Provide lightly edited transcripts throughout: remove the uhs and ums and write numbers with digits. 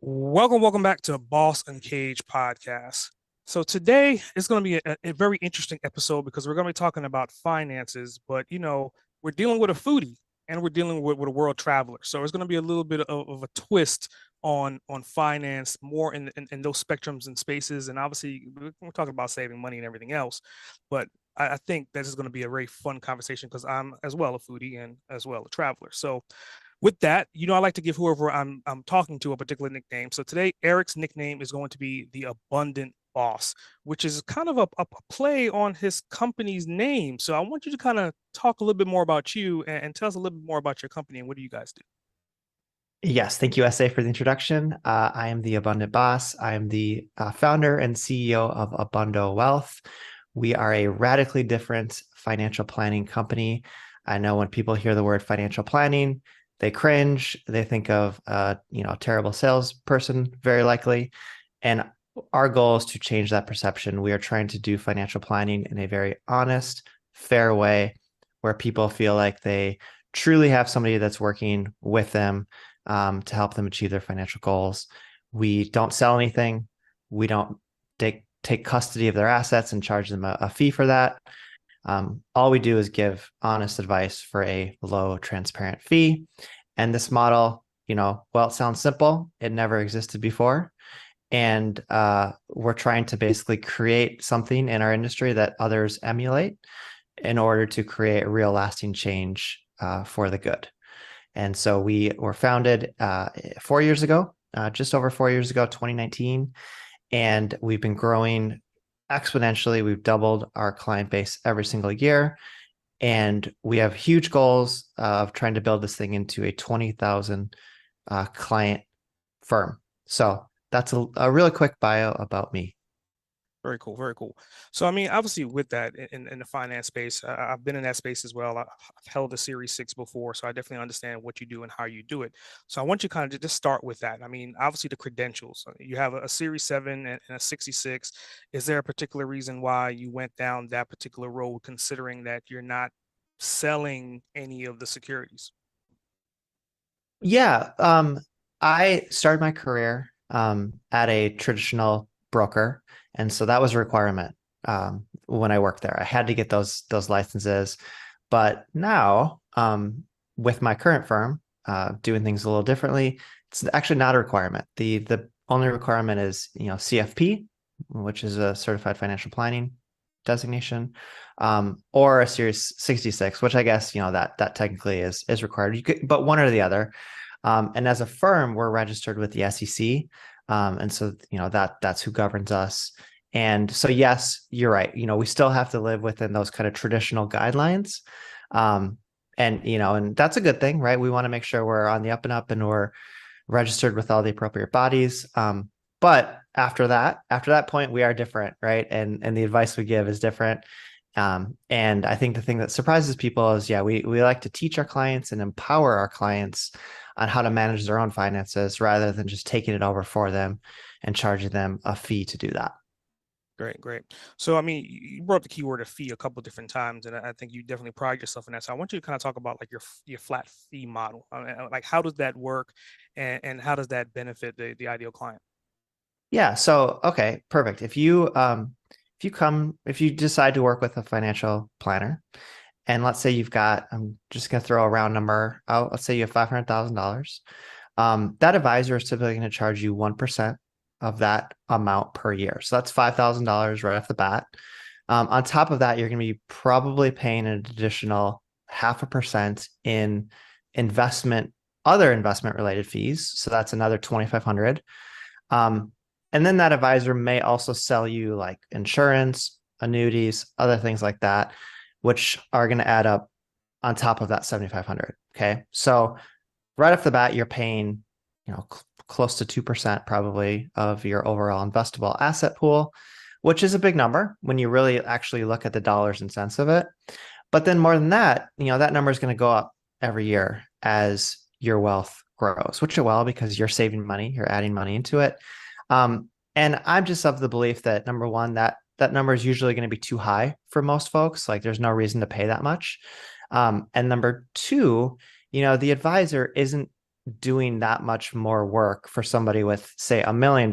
Welcome back to Boss Uncaged podcast. So today is going to be a very interesting episode because we're going to be talking about finances, but we're dealing with a foodie and we're dealing with a world traveler. So it's going to be a little bit of a twist on finance, more in those spectrums and spaces. And obviously, we're talking about saving money and everything else, but I think this is going to be a very fun conversation because I'm as well a foodie and as well a traveler. So with that, I like to give whoever I'm talking to a particular nickname. So today, Eric's nickname is going to be the Abundant Boss, which is kind of a play on his company's name. So I want you to kind of talk a little bit more about you and tell us a little bit more about your company and what do you guys do? Yes, thank you, SA, for the introduction. I am the Abundant Boss. I am the founder and CEO of Abundo Wealth. We are a radically different financial planning company. I know when people hear the word financial planning, they cringe. They think of a terrible salesperson, very likely. And our goal is to change that perception. We are trying to do financial planning in a very honest, fair way where people feel like they truly have somebody that's working with them to help them achieve their financial goals. We don't sell anything. We don't take custody of their assets and charge them a fee for that. All we do is give honest advice for a low, transparent fee. And this model, well, it sounds simple. It never existed before. And we're trying to basically create something in our industry that others emulate in order to create real lasting change for the good. And so we were founded 4 years ago, just over 4 years ago, 2019. And we've been growing exponentially. We've doubled our client base every single year. And we have huge goals of trying to build this thing into a 20,000 client firm. So that's a really quick bio about me. Very cool, very cool. So, I mean, obviously, with that in the finance space, I've been in that space as well. I've held a Series 6 before, so I definitely understand what you do and how you do it. So, I want you kind of just start with that. I mean, obviously, the credentials. You have a Series 7 and a 66. Is there a particular reason why you went down that particular road, considering that you're not selling any of the securities? Yeah, I started my career at a traditional broker, and so that was a requirement when I worked there. I had to get those licenses, but now with my current firm, doing things a little differently, it's actually not a requirement. The only requirement is CFP, which is a certified financial planning designation, or a Series 66, which I guess that technically is required. You could, but one or the other. And as a firm, we're registered with the SEC. And so, that's who governs us. And so, yes, you're right. We still have to live within those kind of traditional guidelines. And that's a good thing, right? We want to make sure we're on the up and up and we're registered with all the appropriate bodies. But after that point, we are different, right? And the advice we give is different. And I think the thing that surprises people is, yeah, we like to teach our clients and empower our clients on how to manage their own finances rather than just taking it over for them and charging them a fee to do that. Great, great. So, I mean, you brought up the keyword of fee a couple of different times, and I think you definitely pride yourself in that. So, I want you to kind of talk about like your flat fee model. Like, how does that work, and how does that benefit the ideal client? Yeah. So, okay, perfect. If you decide to work with a financial planner, and let's say I'm just going to throw a round number out. Let's say you have $500,000. That advisor is typically going to charge you 1% of that amount per year. So that's $5,000 right off the bat. On top of that, you're going to be probably paying an additional 0.5% in other investment related fees. So that's another 2,500. And then that advisor may also sell you like insurance, annuities, other things like that, which are going to add up on top of that 7,500. Okay. So right off the bat, you're paying, close to 2% probably of your overall investable asset pool, which is a big number when you really actually look at the dollars and cents of it. But then more than that, that number is going to go up every year as your wealth grows, which it will because you're saving money, you're adding money into it. And I'm just of the belief that number one, that number is usually going to be too high for most folks. Like there's no reason to pay that much. And number two, the advisor isn't doing that much more work for somebody with, say, $1 million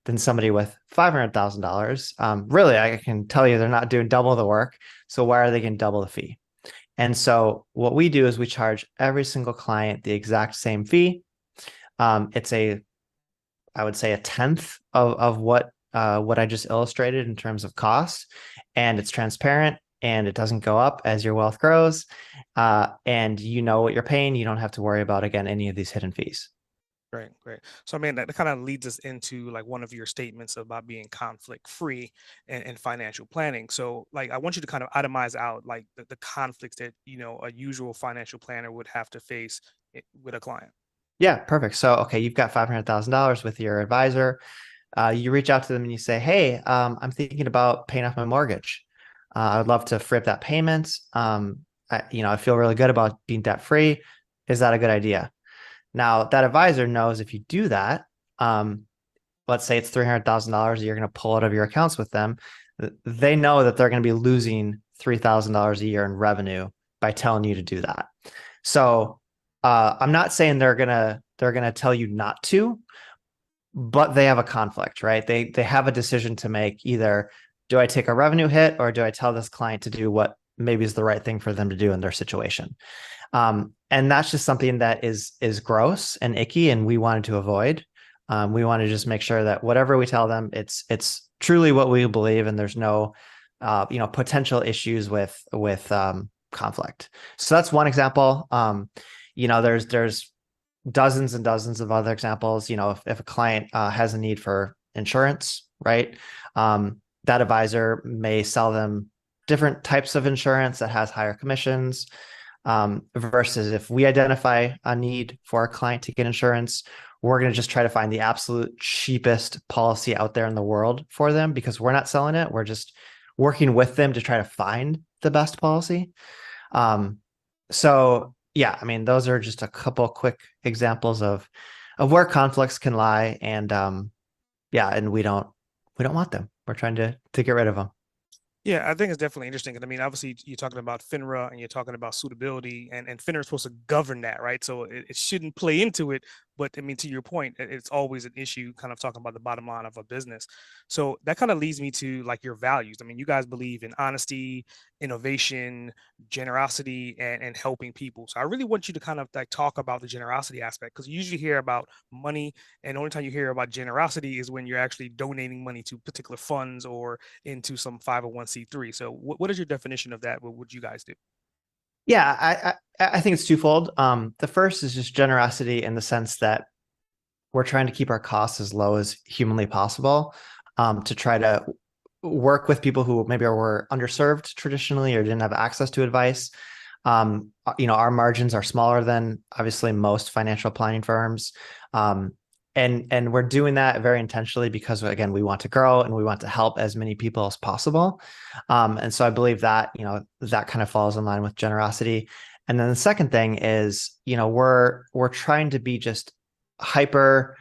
than somebody with $500,000. Really, I can tell you they're not doing double the work. So why are they getting double the fee? And so what we do is we charge every single client the exact same fee. It's I would say, a tenth of what I just illustrated in terms of cost, and it's transparent and it doesn't go up as your wealth grows. And you know what you're paying. You don't have to worry about, again, any of these hidden fees. Great, great. So, I mean, that kind of leads us into like one of your statements about being conflict free and financial planning. So, like, I want you to kind of itemize out like the conflicts that, a usual financial planner would have to face with a client. Yeah, perfect. So, okay, you've got $500,000 with your advisor. You reach out to them and you say, "Hey, I'm thinking about paying off my mortgage. I would love to free up that payment. I feel really good about being debt free. Is that a good idea?" Now, that advisor knows if you do that, um, let's say it's $300,000 you're going to pull out of your accounts with them, they know that they're going to be losing $3,000 a year in revenue by telling you to do that. So I'm not saying they're gonna tell you not to, but they have a conflict, right? They have a decision to make. Either do I take a revenue hit or do I tell this client to do what maybe is the right thing for them to do in their situation? And that's just something that is gross and icky, and we wanted to avoid. We want to just make sure that whatever we tell them, it's truly what we believe, and there's no potential issues with conflict. So that's one example. There's dozens and dozens of other examples. If a client has a need for insurance, right? That advisor may sell them different types of insurance that has higher commissions, versus if we identify a need for a client to get insurance, we're going to just try to find the absolute cheapest policy out there in the world for them, because we're not selling it. We're just working with them to try to find the best policy. So yeah, I mean, those are just a couple quick examples of where conflicts can lie, and yeah, and we don't want them. We're trying to get rid of them. Yeah, I think it's definitely interesting. And I mean, obviously, you're talking about FINRA and you're talking about suitability, and FINRA is supposed to govern that, right? So it shouldn't play into it. But I mean, to your point, it's always an issue, kind of talking about the bottom line of a business. So that kind of leads me to like your values. I mean, you guys believe in honesty, innovation, generosity, and helping people. So I really want you to kind of like talk about the generosity aspect, because you usually hear about money, and the only time you hear about generosity is when you're actually donating money to particular funds or into some 501(c)(3). So what is your definition of that? What would you guys do? Yeah, I think it's twofold. The first is just generosity in the sense that we're trying to keep our costs as low as humanly possible, to try to work with people who maybe were underserved traditionally or didn't have access to advice. Our margins are smaller than obviously most financial planning firms. And we're doing that very intentionally because, again, we want to grow and we want to help as many people as possible. And so I believe that, that kind of falls in line with generosity. And then the second thing is, we're trying to be just hyper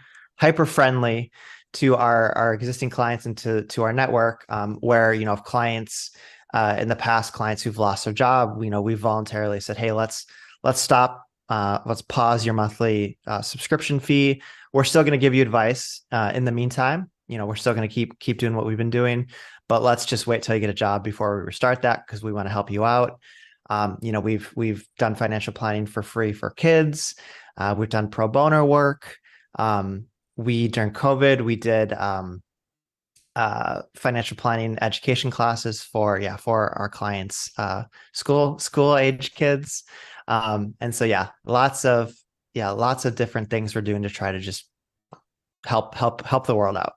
friendly to our existing clients and to our network, where, if clients, in the past, clients who've lost their job, we voluntarily said, "Hey, let's stop, let's pause your monthly subscription fee. We're still going to give you advice in the meantime. We're still going to keep doing what we've been doing, but let's just wait till you get a job before we restart that, because we want to help you out." We've done financial planning for free for kids. We've done pro bono work. During COVID, we did financial planning education classes for our clients, school age kids. And so lots of different things we're doing to try to just help the world out.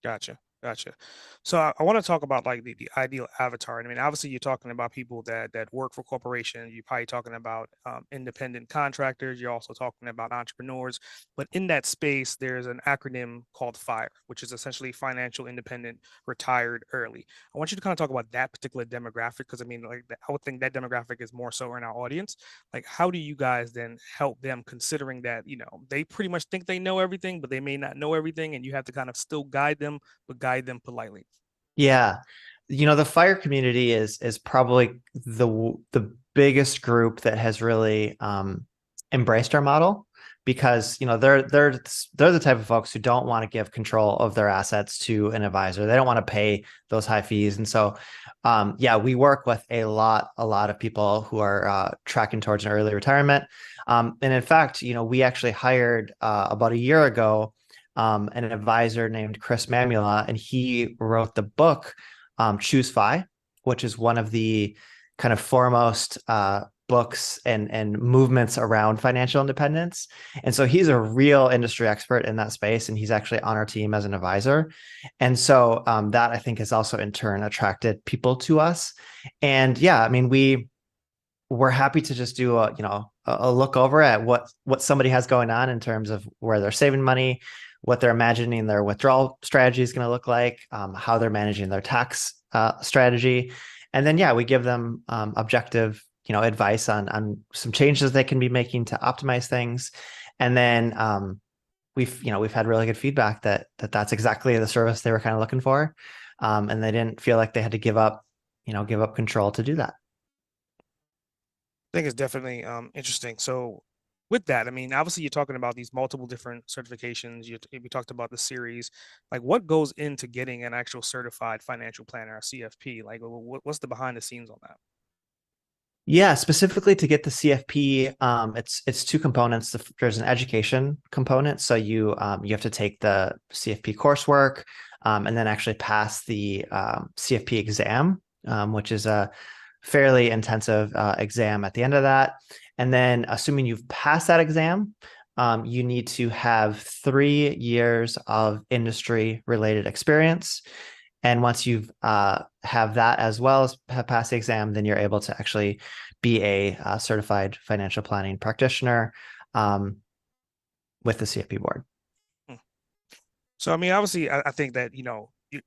Gotcha. Gotcha. So I want to talk about like the ideal avatar. And I mean, obviously, you're talking about people that work for corporations. You're probably talking about independent contractors. You're also talking about entrepreneurs. But in that space, there's an acronym called FIRE, which is essentially financial independent, retired early. I want you to kind of talk about that particular demographic, because I mean, like I would think that demographic is more so in our audience. Like, how do you guys then help them, considering that they pretty much think they know everything, but they may not know everything, and you have to kind of still guide them, but guide them politely. Yeah. The fire community is probably the biggest group that has really embraced our model. because they're the type of folks who don't want to give control of their assets to an advisor. They don't want to pay those high fees. And so yeah, we work with a lot of people who are tracking towards an early retirement. And in fact, we actually hired about a year ago an advisor named Chris Mamula, and he wrote the book Choose FI, which is one of the kind of foremost books and movements around financial independence. And so he's a real industry expert in that space, and he's actually on our team as an advisor. And so that I think has also in turn attracted people to us. And yeah, I mean, we're happy to just do a look over at what somebody has going on in terms of where they're saving money, what they're imagining their withdrawal strategy is going to look like, how they're managing their tax strategy, and then yeah, we give them objective advice on some changes they can be making to optimize things, and then we've had really good feedback that's exactly the service they were kind of looking for, and they didn't feel like they had to give up control to do that. I think it's definitely interesting. So with that, I mean, obviously you're talking about these multiple different certifications. We talked about the series. Like, what goes into getting an actual certified financial planner, a CFP? Like, what's the behind the scenes on that? Yeah, specifically to get the CFP, it's two components. There's an education component, so you have to take the CFP coursework, and then actually pass the CFP exam, which is a fairly intensive exam at the end of that. And then, assuming you've passed that exam, you need to have 3 years of industry related experience. And once you've have that as well as have passed the exam, then you're able to actually be a certified financial planning practitioner um, with the CFP board. Hmm. So, I mean, obviously, I think that,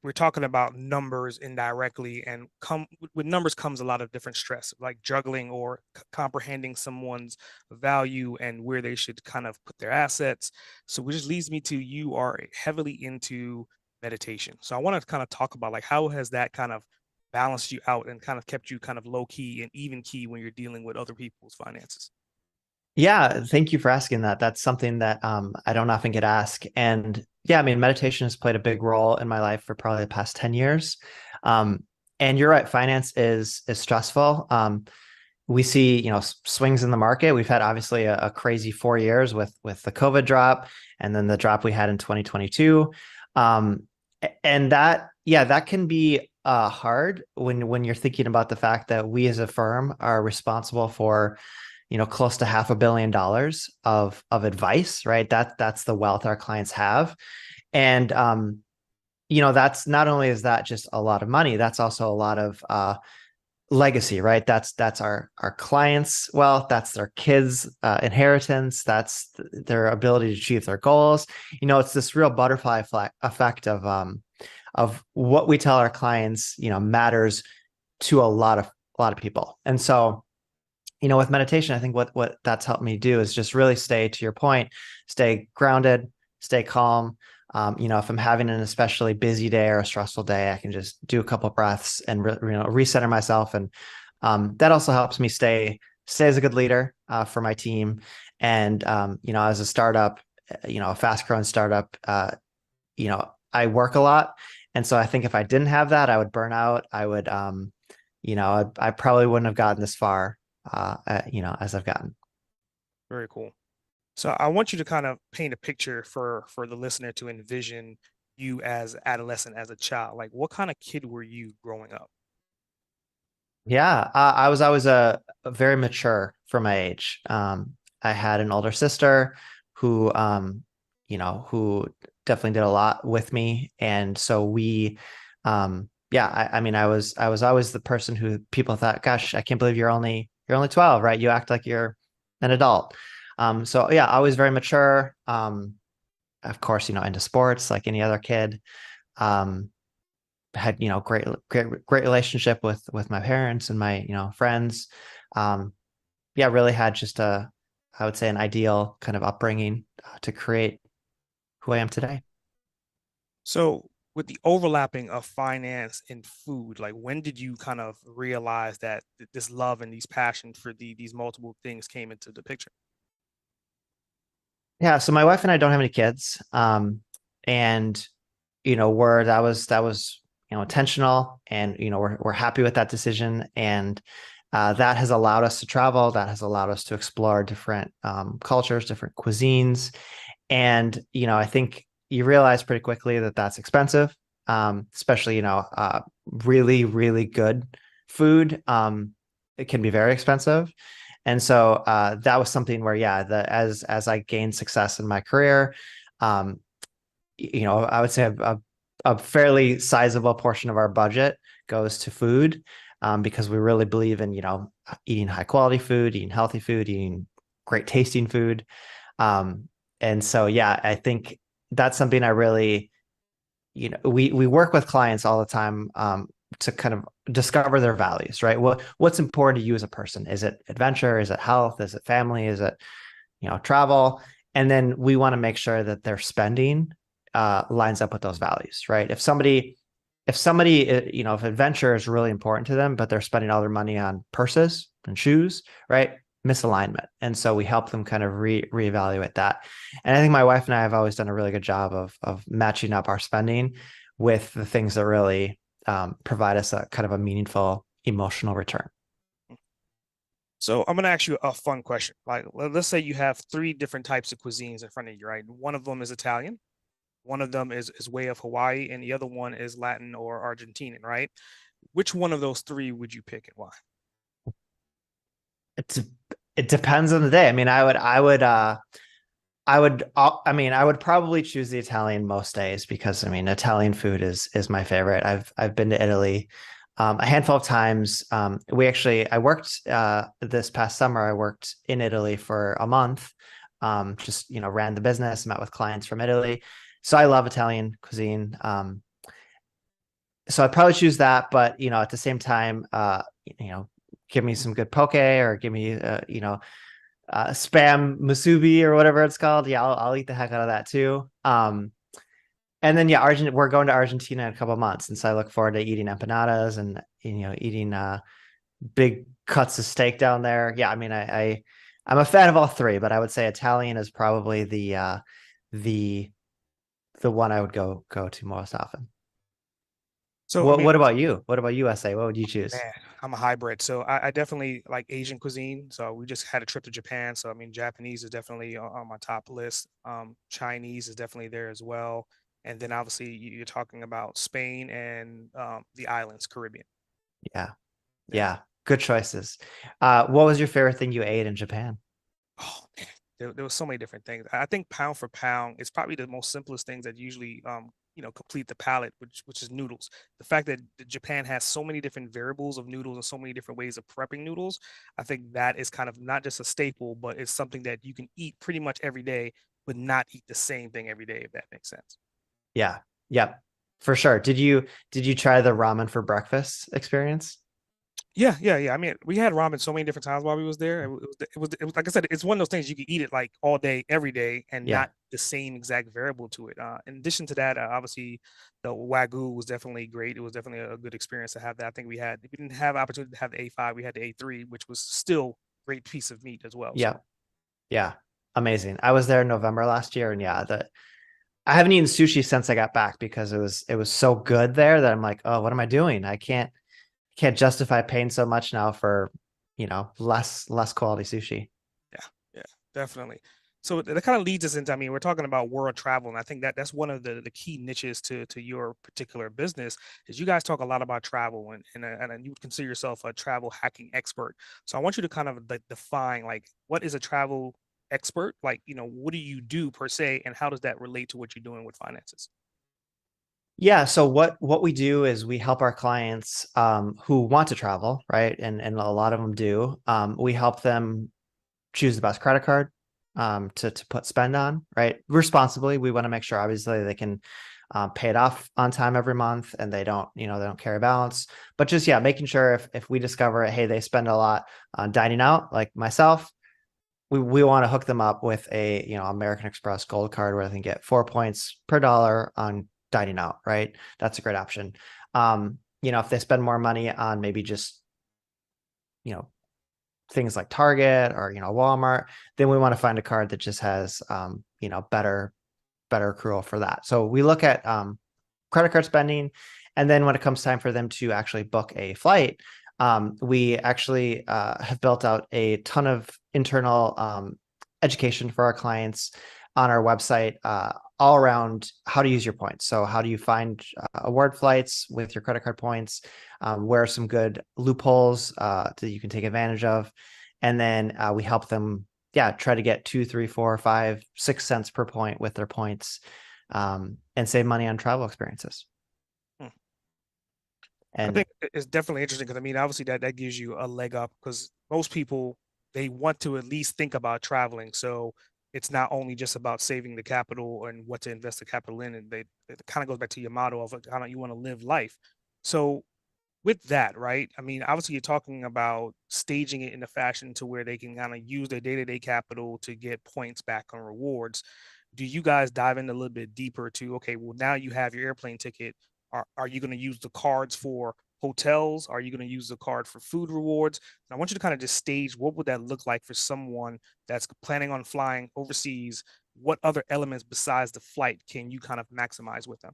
we're talking about numbers indirectly, and come with numbers comes a lot of different stress, like juggling or comprehending someone's value and where they should kind of put their assets. So, which just leads me to you are heavily into meditation. So, I want to kind of talk about like how has that kind of balanced you out and kind of kept you kind of low key and even key when you're dealing with other people's finances. Yeah, thank you for asking that. That's something that I don't often get asked. And yeah, I mean, meditation has played a big role in my life for probably the past 10 years. Um, and you're right, finance is stressful. We see, swings in the market. We've had obviously a crazy 4 years with the COVID drop, and then the drop we had in 2022. And that can be hard when you're thinking about the fact that we as a firm are responsible for close to $500 million of advice, right? That's the wealth our clients have. And that's not only is that just a lot of money, that's also a lot of legacy, right? That's our clients' wealth, that's their kids' inheritance, that's their ability to achieve their goals. It's this real butterfly effect of what we tell our clients, matters to a lot of people. And so with meditation, I think what that's helped me do is just really stay, to your point, stay grounded, stay calm. If I'm having an especially busy day or a stressful day, I can just do a couple breaths and recenter myself, and that also helps me stay as a good leader for my team. And as a startup, a fast growing startup, I work a lot, and so I think if I didn't have that, I would burn out. I probably wouldn't have gotten this far as I've gotten. Very cool. So I want you to kind of paint a picture for the listener to envision you as adolescent, as a child. Like, what kind of kid were you growing up? Yeah, I was always a very mature for my age. I had an older sister who definitely did a lot with me, and so yeah, I mean, I was always the person who people thought, "Gosh, I can't believe you're only 12, right? You act like you're an adult." So yeah, always very mature. Of course, into sports like any other kid. Um, had great relationship with my parents and my friends. um yeah, really had just I would say an ideal kind of upbringing to create who I am today. So with the overlapping of finance and food, like when did you kind of realize that this love and these passion for these multiple things came into the picture? Yeah, so my wife and I don't have any kids. And we're that was intentional, and we're happy with that decision. And that has allowed us to travel, that has allowed us to explore different cultures, different cuisines. And I think you realize pretty quickly that that's expensive, especially really, really good food. It can be very expensive. And so that was something where, yeah, as I gained success in my career, um, I would say a fairly sizable portion of our budget goes to food, because we really believe in, eating high quality food, eating healthy food, eating great tasting food. Um, and so, yeah, I think that's something I really, we work with clients all the time, to kind of discover their values, right? What's important to you as a person? Is it adventure? Is it health? Is it family? Is it, travel? And then we want to make sure that their spending lines up with those values, right? If somebody, if adventure is really important to them, but they're spending all their money on purses and shoes, right? Misalignment. And so we help them kind of reevaluate that. And I think my wife and I have always done a really good job of matching up our spending with the things that really provide us a kind of a meaningful emotional return. So I'm gonna ask you a fun question. Like, let's say you have three different types of cuisines in front of you, right? One of them is Italian, one of them is way of Hawaii, and the other one is Latin or Argentinian, right? Which one of those three would you pick and why? It's it depends on the day. I mean, I would probably choose the Italian most days because I mean Italian food is my favorite. I've been to Italy a handful of times. I worked this past summer. I worked in Italy for a month. Just ran the business, met with clients from Italy. So I love Italian cuisine. So I'd probably choose that, but at the same time, you know, give me some good poke, or give me spam musubi or whatever it's called. Yeah, I'll eat the heck out of that too. And then yeah, we're going to Argentina in a couple of months, and so I look forward to eating empanadas and eating big cuts of steak down there. Yeah, I mean, I'm a fan of all three, but I would say Italian is probably the the one I would go to most often. So I What mean, what about you? What about USA? What would you choose? man, I'm a hybrid. So I definitely like Asian cuisine. So we just had a trip to Japan. So I mean, Japanese is definitely on my top list. Chinese is definitely there as well. And then obviously you're talking about Spain and the islands, Caribbean. Yeah, Yeah. yeah, good choices. What was your favorite thing you ate in Japan? Oh man, there was so many different things. I think pound for pound, it's probably the most simplest things that usually complete the palate, which is noodles. The fact that Japan has so many different variables of noodles and so many different ways of prepping noodles, I think that is kind of not just a staple, but it's something that you can eat pretty much every day, but not eat the same thing every day, if that makes sense. Yeah, yeah, for sure. Did you try the ramen for breakfast experience? Yeah, yeah, yeah. I mean, we had ramen so many different times while we was there. It was like I said, it's one of those things you can eat it like all day, every day, and Yeah, not the same exact variable to it. In addition to that, obviously the wagyu was definitely great. It was definitely a good experience to have that. I think we didn't have opportunity to have the A5, we had the A3, which was still great piece of meat as well. yeah, So yeah. Amazing. I was there in November last year, and yeah, I haven't eaten sushi since I got back because it was so good there that I'm like, oh, what am I doing? I can't justify paying so much now for, less quality sushi. yeah, yeah, definitely. So that kind of leads us into, I mean, we're talking about world travel, and I think that that's one of the key niches to your particular business is you guys talk a lot about travel, and you would consider yourself a travel hacking expert. So I want you to kind of define like what is a travel expert? Like, what do you do per se, and how does that relate to what you're doing with finances? Yeah, so what we do is we help our clients who want to travel, right? And a lot of them do. We help them choose the best credit card to put spend on, right? Responsibly. We want to make sure obviously they can pay it off on time every month, and they don't carry balance. But just yeah, making sure if we discover hey, they spend a lot on dining out, like myself, we want to hook them up with a American Express Gold card where they can get 4 points per dollar on dining out, right? That's a great option. If they spend more money on maybe just you know things like Target or Walmart, then we want to find a card that just has better accrual for that. So we look at credit card spending, and then when it comes time for them to actually book a flight, we actually have built out a ton of internal education for our clients on our website, all around how to use your points. So how do you find award flights with your credit card points? Where are some good loopholes that you can take advantage of? And then we help them, try to get 2, 3, 4, 5, 6 cents per point with their points, and save money on travel experiences. Hmm. I And think it's definitely interesting because I mean, obviously that gives you a leg up because most people they want to at least think about traveling. So it's not only just about saving the capital and what to invest the capital in, and it kind of goes back to your motto of how you want to live life. So with that, right? I mean, obviously you're talking about staging it in a fashion to where they can kind of use their day-to-day capital to get points back on rewards. Do you guys dive in a little bit deeper to, okay, well, now you have your airplane ticket. Are you going to use the cards for hotels? Are you going to use the card for food rewards? And I want you to kind of just stage what would that look like for someone that's planning on flying overseas? What other elements besides the flight can you kind of maximize with them?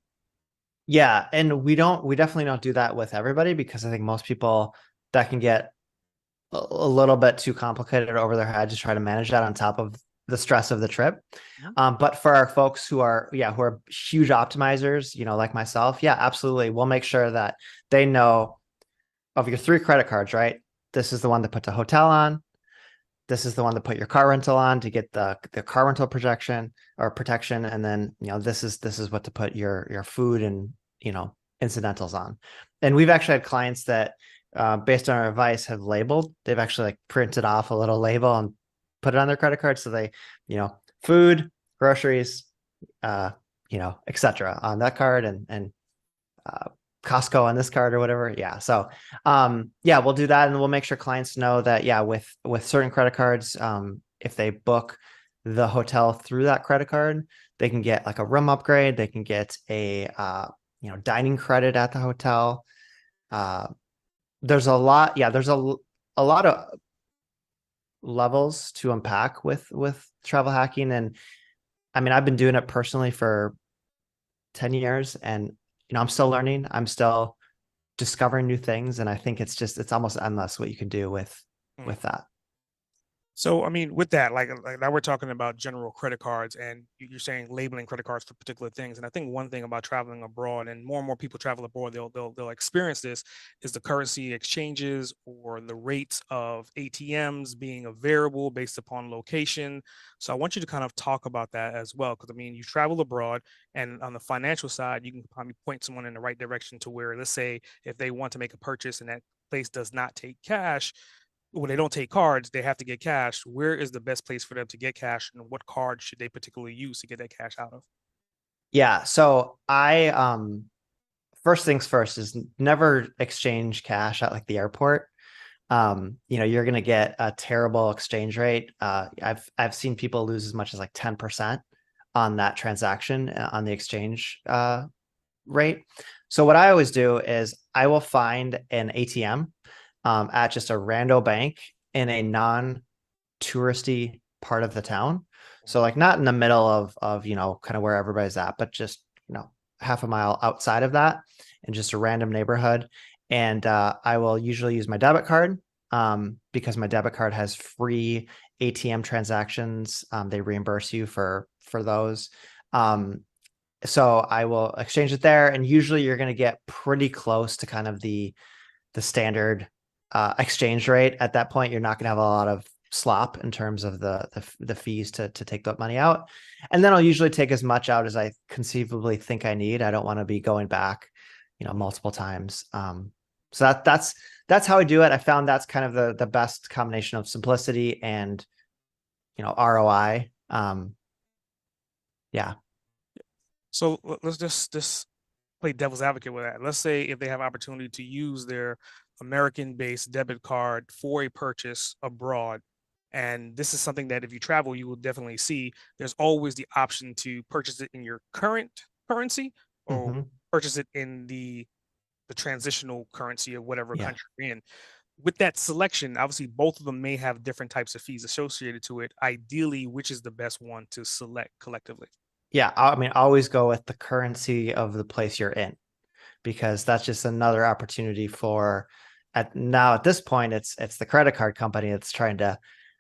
yeah, and we definitely don't do that with everybody, because I think most people, that can get a little bit too complicated over their head to try to manage that on top of the stress of the trip. Mhm. But for our folks who are huge optimizers, like myself, yeah, absolutely. We'll make sure that they know of your 3 credit cards, right? This is the one to put the hotel on. This is the one to put your car rental on to get the car rental protection. And then, this is what to put your food and, incidentals on. And we've actually had clients that, based on our advice, have labeled. They've actually like printed off a little label and put it on their credit card. So they, food, groceries, uh, etc. on that card, and uh, Costco on this card or whatever. Yeah. So, we'll do that, and we'll make sure clients know that, with certain credit cards, if they book the hotel through that credit card, they can get like a room upgrade. They can get a, dining credit at the hotel. Uh, there's a lot. Yeah. A lot of levels to unpack with travel hacking. And I mean, I've been doing it personally for 10 years, and, I'm still learning. I'm still discovering new things, and I think it's almost endless what you can do with that. So, I mean, with that, like now we're talking about general credit cards, and you're saying labeling credit cards for particular things. And I think one thing about traveling abroad, and more people travel abroad, they'll experience this, is the currency exchanges or the rates of ATMs being a variable based upon location. So, I want you to kind of talk about that as well, because I mean, you travel abroad, and on the financial side, you can probably point someone in the right direction to where, let's say, if they want to make a purchase and that place does not take cash when they don't take cards, they have to get cash. Where is the best place for them to get cash, and what card should they particularly use to get that cash out of? Yeah, so I first things first is never exchange cash at like the airport. You're gonna get a terrible exchange rate. I've seen people lose as much as like 10% on that transaction, on the exchange rate. So what I always do is I will find an ATM, at just a rando bank in a non-touristy part of the town. So like not in the middle of kind of where everybody's at, but just half a mile outside of that, in just a random neighborhood. And I will usually use my debit card, because my debit card has free ATM transactions. They reimburse you for those. Um, so I will exchange it there, and usually you're going to get pretty close to kind of the standard exchange rate. At that point, you're not going to have a lot of slop in terms of the fees to take that money out. And then I'll usually take as much out as I conceivably think I need. I don't want to be going back, multiple times. So that's how I do it. I found that's kind of the best combination of simplicity and, ROI. Yeah. So let's just play devil's advocate with that. Let's say if they have opportunity to use their American-based debit card for a purchase abroad, and this is something that if you travel, you will definitely see. There's always the option to purchase it in your current currency or Hmm. purchase it in the transitional currency of whatever Yeah. country you're in. with that selection, obviously both of them may have different types of fees associated to it. Ideally, which is the best one to select collectively? Yeah, I mean, always go with the currency of the place you're in, because that's just another opportunity for at this point it's the credit card company that's trying to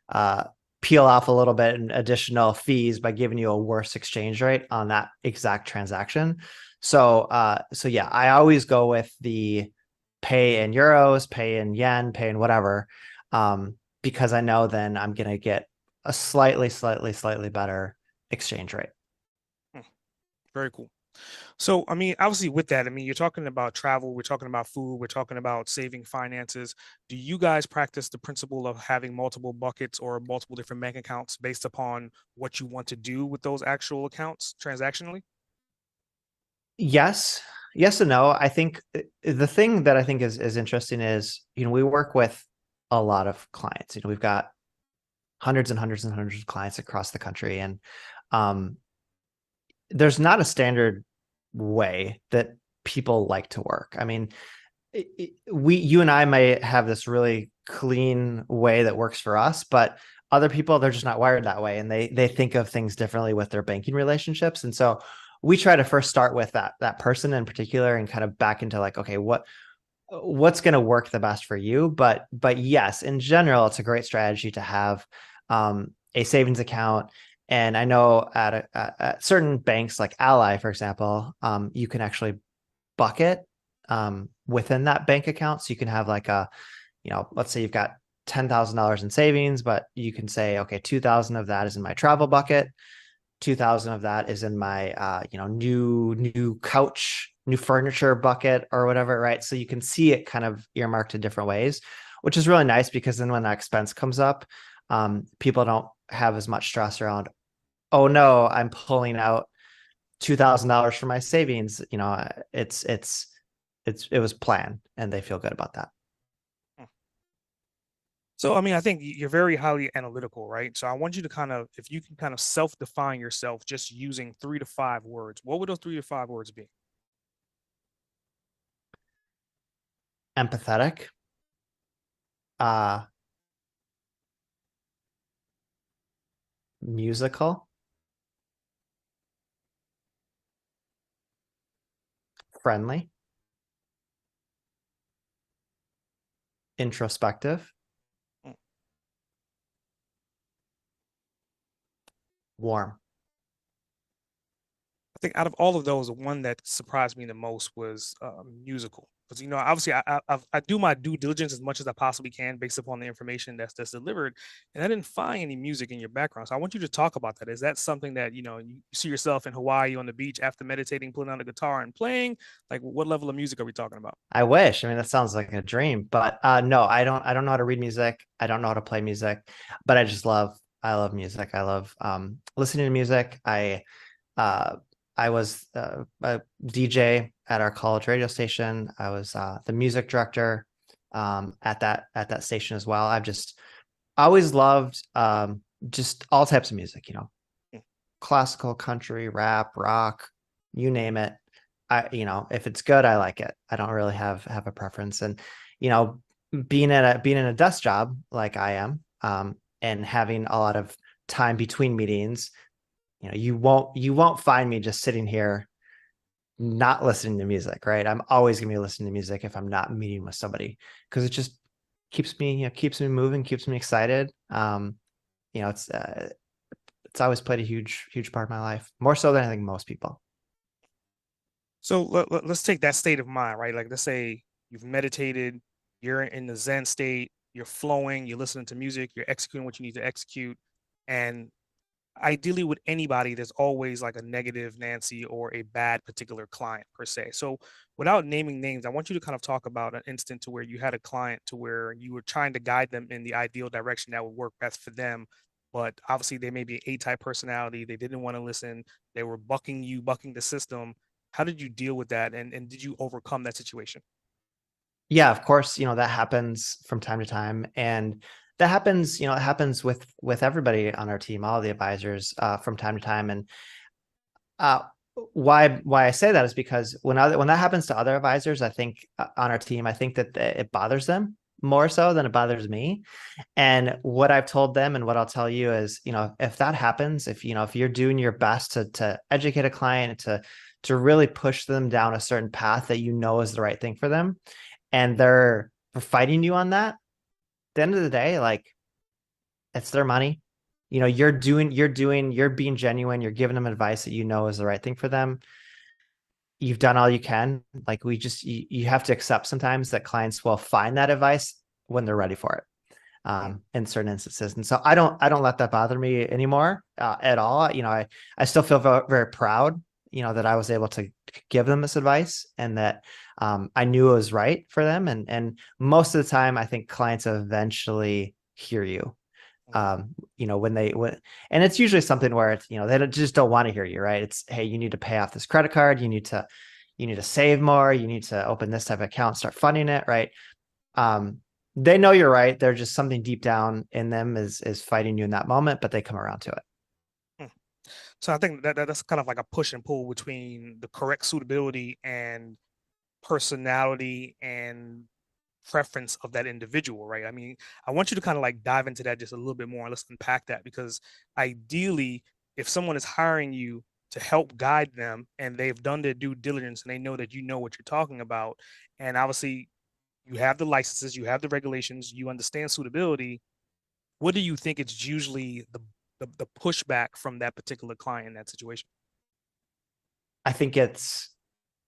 uh, peel off a little bit in additional fees by giving you a worse exchange rate on that exact transaction. So yeah, I always go with the pay in euros, pay in yen, pay in whatever, because I know then I'm going to get a slightly better exchange rate. Hmm, very cool. So, I mean, obviously, with that, I mean, you're talking about travel, we're talking about food, we're talking about saving finances. Do you guys practice the principle of having multiple buckets or multiple different bank accounts based upon what you want to do with those actual accounts transactionally? Yes, yes and no. I think the thing that I think is interesting is, we work with a lot of clients. We've got hundreds and hundreds and hundreds of clients across the country, and um, there's not a standard way that people like to work. I mean, you and I may have this really clean way that works for us, but other people, they're just not wired that way, and they think of things differently with their banking relationships. And so we try to first start with that person in particular and kind of back into like, okay, what's going to work the best for you. But yes, in general, it's a great strategy to have a savings account. And I know at certain banks like Ally, for example, you can actually bucket within that bank account. So you can have like let's say you've got $10,000 in savings, but you can say, okay, 2,000 of that is in my travel bucket. 2,000 of that is in my new couch, new furniture bucket or whatever, right? So you can see it kind of earmarked in different ways, which is really nice because then when that expense comes up, people don't have as much stress around, oh no, I'm pulling out $2,000 from my savings. It was planned, and they feel good about that. So, I mean, I think you're very highly analytical, right? So, I want you to kind of, if you can kind of self define yourself just using 3 to 5 words, what would those 3 to 5 words be? Empathetic, uh, musical, friendly, introspective, Mm. warm. I think out of all of those, the one that surprised me the most was musical. Because obviously, I do my due diligence as much as I possibly can based upon the information that's delivered, and I didn't find any music in your background. So I want you to talk about that. Is that something that you see yourself in Hawaii on the beach after meditating, pulling out a guitar and playing? Like, what level of music are we talking about? I wish. I mean, that sounds like a dream, but no, I don't know how to read music. I don't know how to play music, but I love music. I love listening to music. Uh, I was a DJ at our college radio station. I was the music director at that station as well. I've just always loved just all types of music, classical, country, rap, rock, you name it. If it's good, I like it. I don't really have a preference. And, you know, being in a desk job like I am, and having a lot of time between meetings, you won't find me just sitting here not listening to music, right? I'm always gonna be listening to music if I'm not meeting with somebody, because it just keeps me moving, keeps me excited. You know, it's always played a huge part of my life, more so than I think most people. So let's take that state of mind, right? Like, let's say you've meditated, you're in the Zen state, you're flowing, you're listening to music, you're executing what you need to execute. And ideally, with anybody, there's always like a negative Nancy or a bad particular client per se. So, without naming names, I want you to kind of talk about an instant to where you had a client to where you were trying to guide them in the ideal direction that would work best for them. But obviously, they may be an A-type personality. They didn't want to listen. They were bucking you, bucking the system. How did you deal with that? And did you overcome that situation? Yeah, of course, that happens from time to time, and that happens, it happens with everybody on our team, all the advisors, from time to time. And uh, why I say that is because when that happens to other advisors, I think on our team, I think that it bothers them more so than it bothers me. And what I've told them and what I'll tell you is, if that happens, if you're doing your best to educate a client, to really push them down a certain path that is the right thing for them, and they're fighting you on that, at the end of the day, like, it's their money. You're being genuine, you're giving them advice that is the right thing for them. You've done all you can. Like, you have to accept sometimes that clients will find that advice when they're ready for it. In certain instances. And so I don't let that bother me anymore at all. I still feel very, very proud, that I was able to give them this advice, and that I knew it was right for them. And most of the time, I think clients eventually hear you. And it's usually something where it's, just don't want to hear you, right? It's, hey, you need to pay off this credit card. You need to save more. You need to open this type of account, start funding it, right? Um, they know you're right. There's just something deep down in them is fighting you in that moment, but they come around to it. Hmm. So I think that's kind of like a push and pull between the correct suitability and personality and preference of that individual, right? I mean, I want you to kind of like dive into that just a little bit more and let's unpack that, because ideally, if someone is hiring you to help guide them and they've done their due diligence and they know that you know what you're talking about, and obviously you have the licenses, you have the regulations, you understand suitability, what do you think it's usually the pushback from that particular client in that situation? I think it's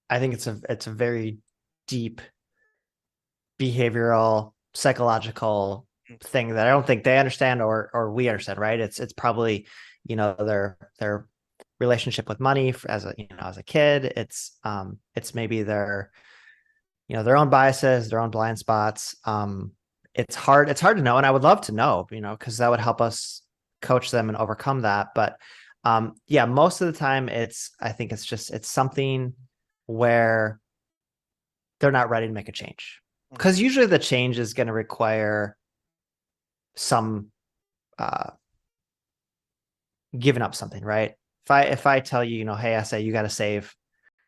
it's a very deep behavioral, psychological thing that I don't think they understand, or we understand, right? It's probably, their relationship with money as a kid. It's maybe their own biases, their own blind spots. It's hard to know, and I would love to know, because that would help us coach them and overcome that. But yeah, most of the time I think it's something where they're not ready to make a change, because usually the change is going to require some giving up something, right? If I tell you, hey, I say you got to save,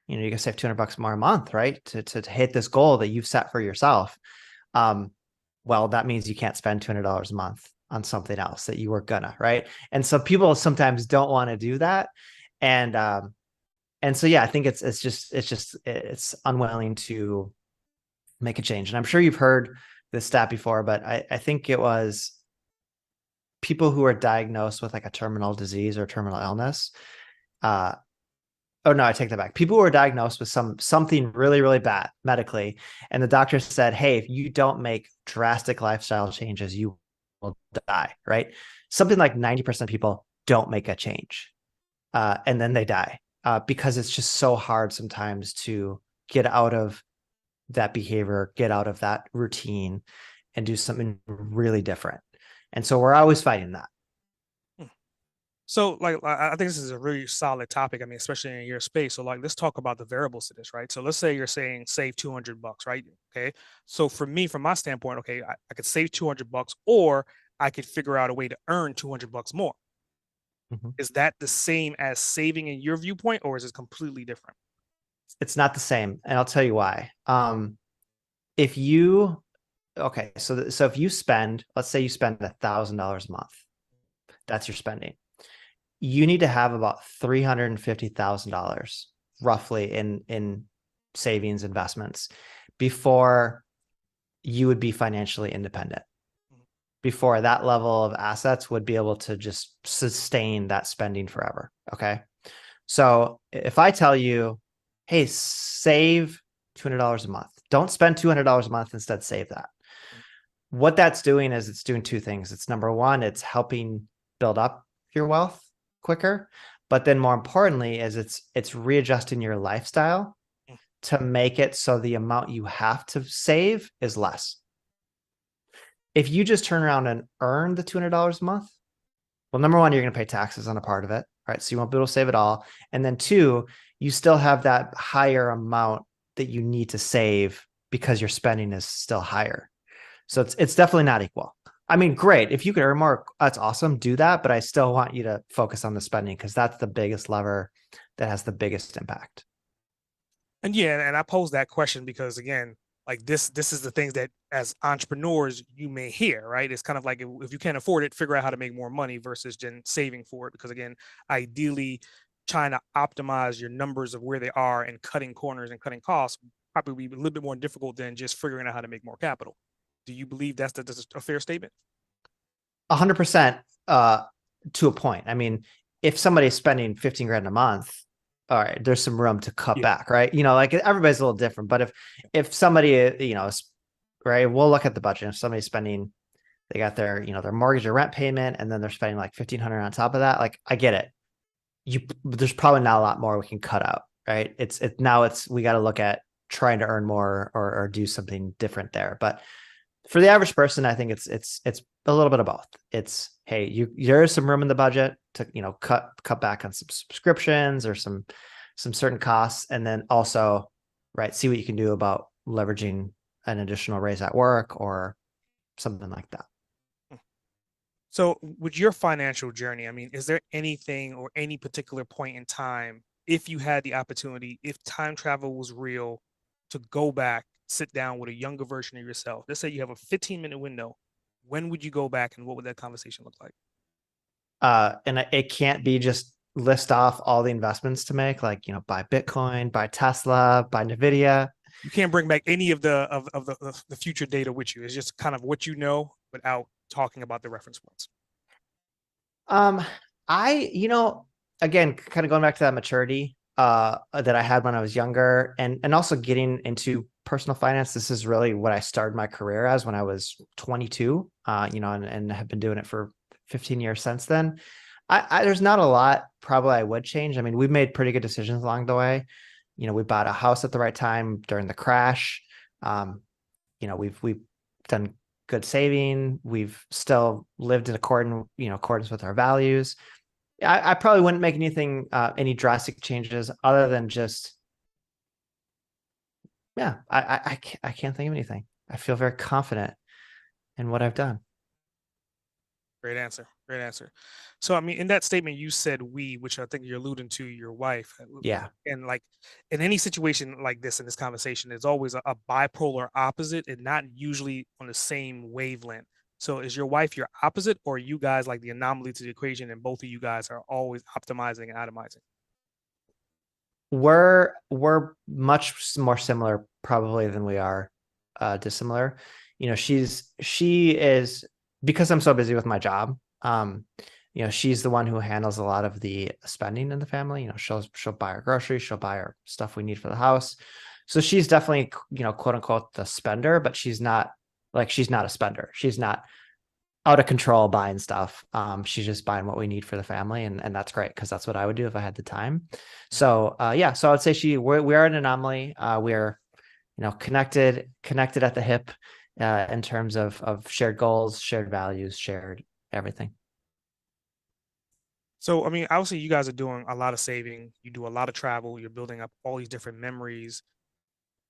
you can save $200 more a month, right? To hit this goal that you've set for yourself. Well, that means you can't spend $200 a month on something else that you were gonna, right? And so people sometimes don't want to do that. And so, yeah, I think it's unwilling to make a change. And I'm sure you've heard this stat before, but I think it was people who are diagnosed with like a terminal disease or terminal illness. Oh no, I take that back. People who are diagnosed with something really, really bad medically, and the doctor said, "Hey, if you don't make drastic lifestyle changes, you will die." Right? Something like 90% of people don't make a change, and then they die because it's just so hard sometimes to get out of that behavior, get out of that routine, and do something really different. And so we're always fighting that. So, like, I think this is a really solid topic. I mean, especially in your space. So, like, let's talk about the variables to this, right? So, let's say you're saying save $200, right? Okay. So, for me, from my standpoint, okay, I could save $200, or I could figure out a way to earn $200 more. Mm-hmm. Is that the same as saving in your viewpoint, or is it completely different? It's not the same, and I'll tell you why. If you Okay, so if you spend, let's say you spend $1,000 a month, that's your spending. You need to have about $350,000 roughly in savings investments before you would be financially independent. Before that level of assets would be able to just sustain that spending forever. Okay. So if I tell you, hey, save $200 a month, don't spend $200 a month, instead save that. What that's doing is it's doing two things. It's, number one, it's helping build up your wealth quicker, but then more importantly is it's readjusting your lifestyle to make it so the amount you have to save is less. If you just turn around and earn the $200 a month, well, number one, you're going to pay taxes on a part of it, right? So you won't be able to save it all. And then two, you still have that higher amount that you need to save because your spending is still higher. So it's definitely not equal. I mean, great. If you could earn more, that's awesome. Do that. But I still want you to focus on the spending, because that's the biggest lever that has the biggest impact. And yeah, and I pose that question because, again, like this is the things that as entrepreneurs you may hear, right? It's kind of like if you can't afford it, figure out how to make more money versus then saving for it. Because again, ideally, trying to optimize your numbers of where they are and cutting corners and cutting costs probably be a little bit more difficult than just figuring out how to make more capital. Do you believe that's a fair statement? 100% to a point. I mean, if somebody's spending 15 grand a month, all right, there's some room to cut Yeah. back, right? Like everybody's a little different, but if somebody, right, we'll look at the budget. If somebody's spending, they got their mortgage or rent payment, and then they're spending like 1,500 on top of that. Like, I get it. There's probably not a lot more we can cut out, right? We got to look at trying to earn more or do something different there. But for the average person, I think it's a little bit of both. It's, hey, there is some room in the budget to cut back on some subscriptions or some certain costs, and then also, right, see what you can do about leveraging an additional raise at work or something like that. So, with your financial journey, I mean, is there anything or any particular point in time, if you had the opportunity, if time travel was real, to go back, sit down with a younger version of yourself? Let's say you have a 15-minute window. When would you go back and what would that conversation look like? And it can't be just list off all the investments to make, like, buy Bitcoin, buy Tesla, buy Nvidia. You can't bring back any of the future data with you. It's just kind of what you know without talking about the reference points. Um, again, kind of going back to that maturity that I had when I was younger, and also getting into personal finance. This is really what I started my career as when I was 22, and have been doing it for 15 years since then. There's not a lot probably I would change. I mean, we've made pretty good decisions along the way. We bought a house at the right time during the crash. We've done good saving. We've still lived in accordance with our values. I probably wouldn't make any drastic changes other than just, yeah, I can't think of anything. I feel very confident in what I've done. Great answer. Great answer. So, I mean, in that statement, you said we, which I think you're alluding to your wife. Yeah. And like in any situation like this, in this conversation, there's always a bipolar opposite and not usually on the same wavelength. So, is your wife your opposite, or are you guys like the anomaly to the equation and both of you guys are always optimizing and atomizing? We're much more similar probably than we are dissimilar. She is, because I'm so busy with my job. She's the one who handles a lot of the spending in the family. She'll buy our groceries, she'll buy our stuff we need for the house. So she's definitely, quote unquote, the spender, but she's not a spender. She's not out of control buying stuff. She's just buying what we need for the family, and that's great because that's what I would do if I had the time. So yeah, so I would say we are an anomaly. We are, connected at the hip, in terms of shared goals, shared values, shared everything. So, I mean, obviously, you guys are doing a lot of saving. You do a lot of travel. You're building up all these different memories.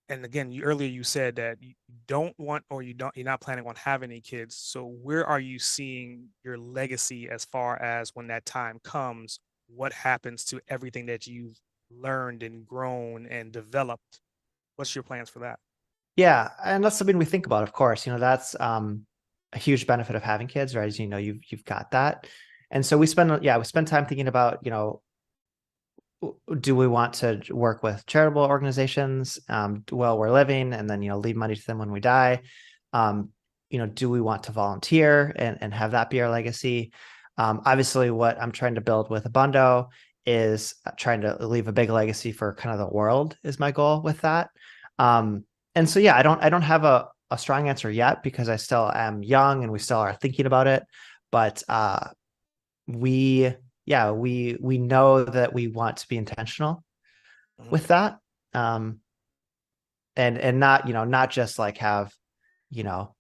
And again, earlier you said that you don't want or you're not planning on having any kids. So where are you seeing your legacy as far as when that time comes? What happens to everything that you've learned and grown and developed? What's your plans for that? Yeah, and that's something we think about, of course. That's a huge benefit of having kids, right? As you've got that. And so we spend time thinking about, do we want to work with charitable organizations while we're living, and then leave money to them when we die? Do we want to volunteer and have that be our legacy? Obviously, what I'm trying to build with Abundo is trying to leave a big legacy for kind of the world is my goal with that. And so, yeah, I don't have a strong answer yet because I still am young and we still are thinking about it. But we know that we want to be intentional Mhm. with that. And not just like have, you know,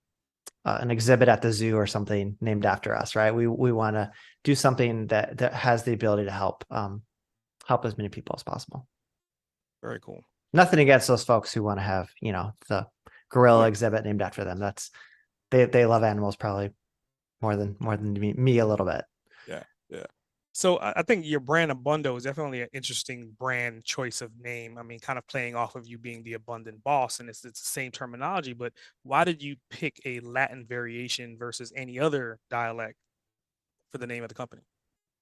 an exhibit at the zoo or something named after us, right? We want to do something that has the ability to help as many people as possible. Very cool. Nothing against those folks who want to have, the Oh, gorilla yeah. exhibit named after them. They love animals probably more than me a little bit. Yeah. Yeah. So I think your brand Abundo is definitely an interesting brand choice of name. I mean, kind of playing off of you being the abundant boss, and it's the same terminology. But why did you pick a Latin variation versus any other dialect for the name of the company?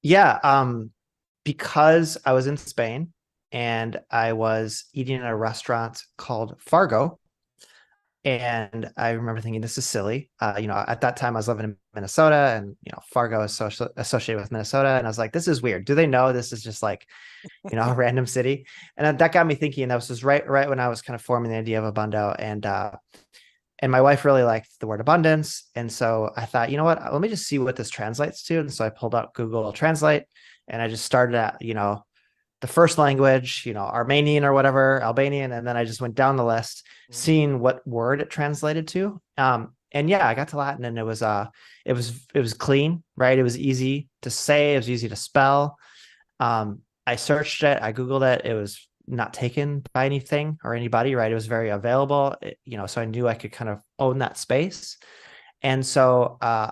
Yeah, because I was in Spain and I was eating at a restaurant called Fargo. And I remember thinking, this is silly. At that time I was living in Minnesota and, Fargo is associated with Minnesota. And I was like, this is weird. Do they know this is just like, a random city? And that got me thinking. That was just right when I was kind of forming the idea of Abundo. And my wife really liked the word abundance. And so I thought, you know what, let me just see what this translates to. And so I pulled up Google Translate and I just started at, the first language, Armenian or whatever, Albanian. And then I just went down the list, Mhm. seeing what word it translated to. And yeah, I got to Latin and it was clean, right? It was easy to say, it was easy to spell. I searched it, I Googled it. It was not taken by anything or anybody, right? It was very available, so I knew I could kind of own that space. And so I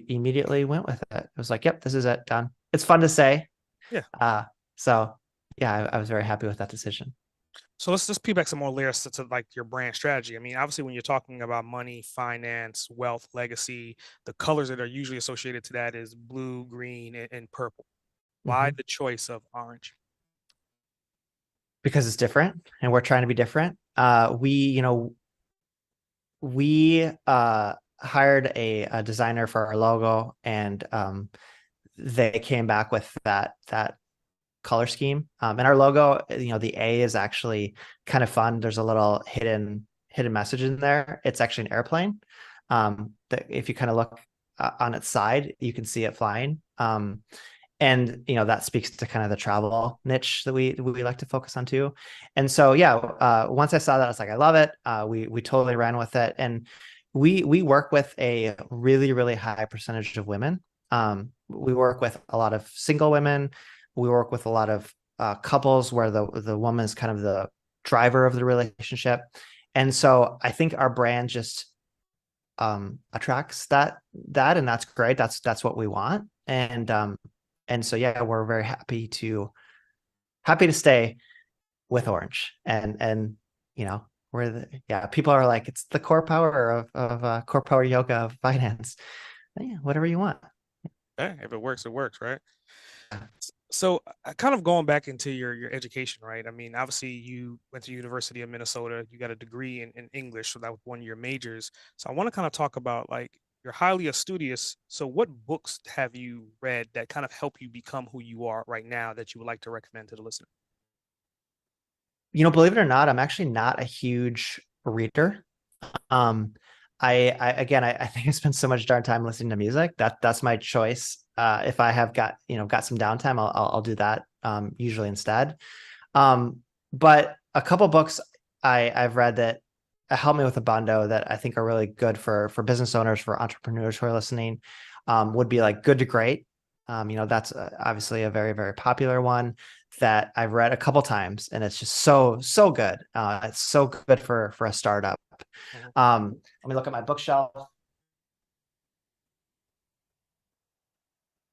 immediately went with it. It was like, yep, this is it, done. It's fun to say. Yeah. Uh, so yeah, I was very happy with that decision. So let's just peel back some more layers to like your brand strategy. I mean, obviously, when you're talking about money, finance, wealth, legacy, the colors that are usually associated to that is blue, green, and purple. Why Mhm. the choice of orange? Because it's different and we're trying to be different. We hired a designer for our logo and they came back with that color scheme. And our logo, the A is actually kind of fun. There's a little hidden message in there. It's actually an airplane. That if you kind of look on its side, you can see it flying. And that speaks to kind of the travel niche that we like to focus on too. And so yeah, once I saw that, I was like, I love it. We totally ran with it, and we work with a really really high percentage of women. We work with a lot of single women. We work with a lot of couples where the woman is kind of the driver of the relationship, and so I think our brand just attracts that, and that's great. That's what we want, and so yeah, we're very happy to stay with Orange, and we're yeah, people are like, it's the core power of core power yoga of finance. Yeah, whatever you want. Hey, if it works, right? So, kind of going back into your education, right? I mean, obviously, you went to University of Minnesota. You got a degree in English, so that was one of your majors. So, I want to kind of talk about like you're highly studious. So, what books have you read that kind of help you become who you are right now that you would like to recommend to the listener? Believe it or not, I'm actually not a huge reader. Um, I think I spend so much darn time listening to music. That's my choice. If I have got some downtime, I'll do that usually instead. But a couple books I've read that help me with a bondo that I think are really good for business owners, for entrepreneurs who are listening, would be like Good to Great. That's obviously a very, very popular one that I've read a couple times, and it's just so good. It's so good for a startup. Mhm. Let me look at my bookshelf.